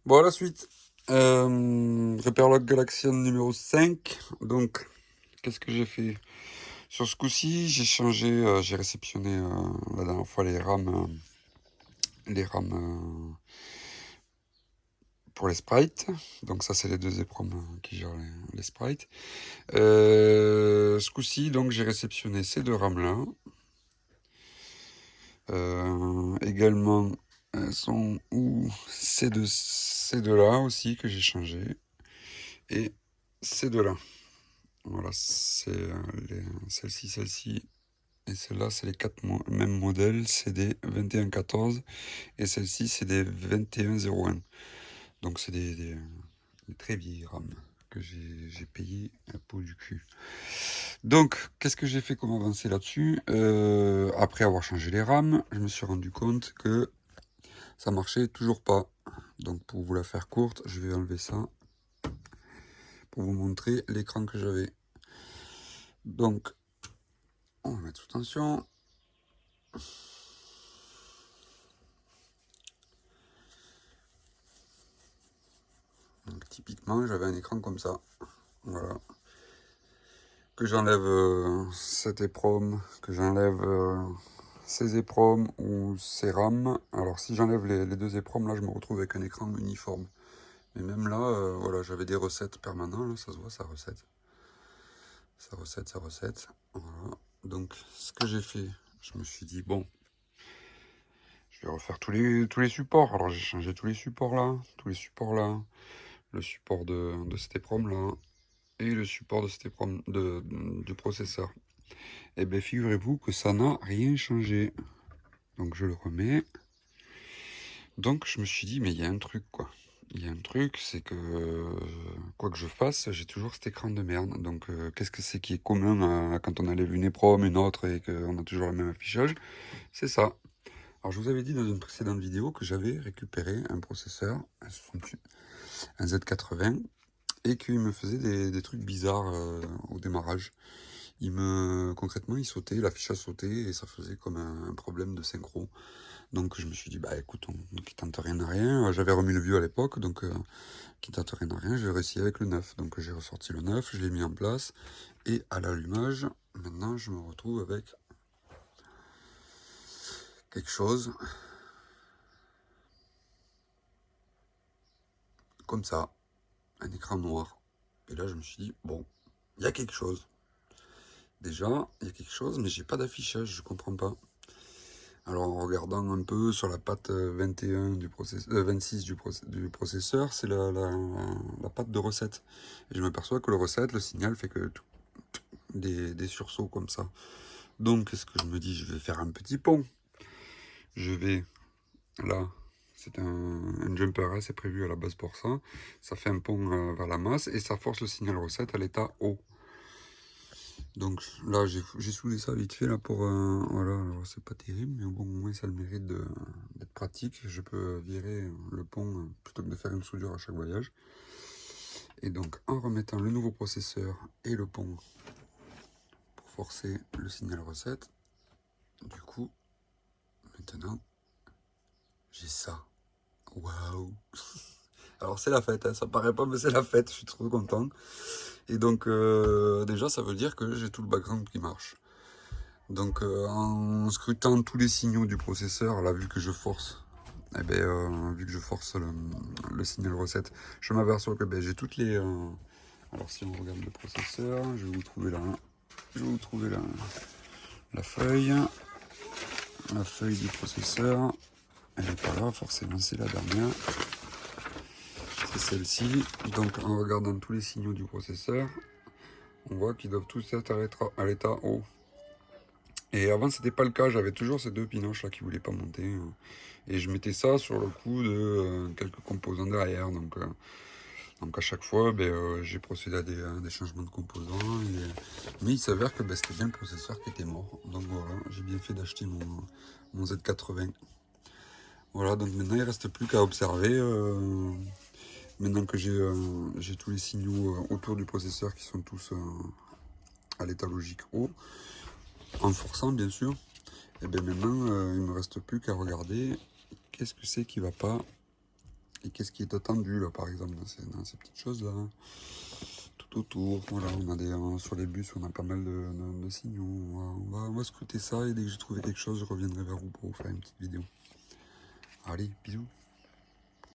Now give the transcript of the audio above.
Bon, à la suite. Repairlock Galaxian numéro 5. Donc, qu'est-ce que j'ai fait? Sur ce coup-ci, j'ai changé, j'ai réceptionné la dernière fois les rames pour les sprites. Donc ça, c'est les deux EPROM qui gèrent les sprites. Ce coup-ci, donc j'ai réceptionné ces deux rames-là. Également, sont où ces deux-là aussi que j'ai changé. Et ces deux-là. Voilà, c'est celle-ci et celle-là, c'est les mêmes modèles, c'est des 2114 et celle-ci, c'est des 2101. Donc c'est des très vieilles rames que j'ai payé un pot du cul. Donc, qu'est-ce que j'ai fait comme avancée là-dessus? Après avoir changé les rames, je me suis rendu compte que ça marchait toujours pas. Donc pour vous la faire courte, je vais enlever ça pour vous montrer l'écran que j'avais. Donc, on va mettre sous tension. Donc typiquement, j'avais un écran comme ça. Voilà. Que j'enlève cette EPROM, que j'enlève ces EPROM ou ces RAM. Alors si j'enlève les deux EPROM, là je me retrouve avec un écran uniforme. Mais même là, voilà, j'avais des recettes permanentes, là, ça se voit, ça recette. Ça recette, ça recette. Voilà. Donc ce que j'ai fait, je me suis dit, bon, je vais refaire tous les supports. Alors j'ai changé tous les supports là, le support de cette EPROM là, et le support de cette EPROM du processeur. Et bien figurez-vous que ça n'a rien changé. Donc je le remets. Donc je me suis dit, mais il y a un truc quoi. Il y a un truc, c'est que quoi que je fasse, j'ai toujours cet écran de merde. Donc qu'est-ce que c'est qui est commun quand on enlève une EPROM, une autre et qu'on a toujours le même affichage? C'est ça. Alors je vous avais dit dans une précédente vidéo que j'avais récupéré un processeur, un Z80, et qu'il me faisait des trucs bizarres au démarrage. Concrètement, il sautait, l'affichage sautait et ça faisait comme un problème de synchro. Donc je me suis dit, bah écoute, qui tente rien à rien. J'avais remis le vieux à l'époque, donc qui tente rien à rien, je vais réessayer avec le neuf. Donc j'ai ressorti le neuf, je l'ai mis en place et à l'allumage, maintenant je me retrouve avec quelque chose comme ça, un écran noir. Et là je me suis dit, bon, il y a quelque chose. Déjà, il y a quelque chose, mais j'ai pas d'affichage, je comprends pas. Alors en regardant un peu sur la patte 21 du 26 du processeur, c'est la patte de recette. Et je m'aperçois que le recette, le signal fait que des sursauts comme ça. Donc qu'est-ce que je me dis? Je vais faire un petit pont. Je vais là, c'est un jumper, hein, c'est prévu à la base pour ça. Ça fait un pont vers la masse et ça force le signal recette à l'état haut. Donc là, j'ai soudé ça vite fait là pour voilà, alors c'est pas terrible, mais bon, au moins ça a le mérite d'être pratique. Je peux virer le pont plutôt que de faire une soudure à chaque voyage. Et donc en remettant le nouveau processeur et le pont pour forcer le signal recette, du coup, maintenant j'ai ça. Waouh! Alors c'est la fête, hein, ça paraît pas, mais c'est la fête, je suis trop content. Et donc déjà ça veut dire que j'ai tout le background qui marche. Donc en scrutant tous les signaux du processeur, là vu que je force, vu que je force le signal recette, je m'aperçois que j'ai toutes les. Alors si on regarde le processeur, je vais vous trouver la feuille. La feuille du processeur. Elle n'est pas là, forcément c'est la dernière. C'est celle-ci. Donc en regardant tous les signaux du processeur, on voit qu'ils doivent tous être à l'état haut. Et avant, c'était pas le cas. J'avais toujours ces deux pinoches là qui voulaient pas monter. Et je mettais ça sur le coup de quelques composants derrière. Donc à chaque fois, j'ai procédé à des changements de composants. Mais il s'avère que c'était bien le processeur qui était mort. Donc voilà, j'ai bien fait d'acheter mon Z80. Voilà, donc maintenant il ne reste plus qu'à observer. Maintenant que j'ai tous les signaux autour du processeur qui sont tous à l'état logique haut, en forçant bien sûr. Et bien maintenant, il ne me reste plus qu'à regarder qu'est-ce que c'est qui va pas Et qu'est-ce qui est attendu là par exemple dans ces petites choses là, tout autour. Voilà, on a sur les bus on a pas mal de signaux. On va scruter ça et dès que j'ai trouvé quelque chose je reviendrai vers vous pour vous faire une petite vidéo. Allez, bisous.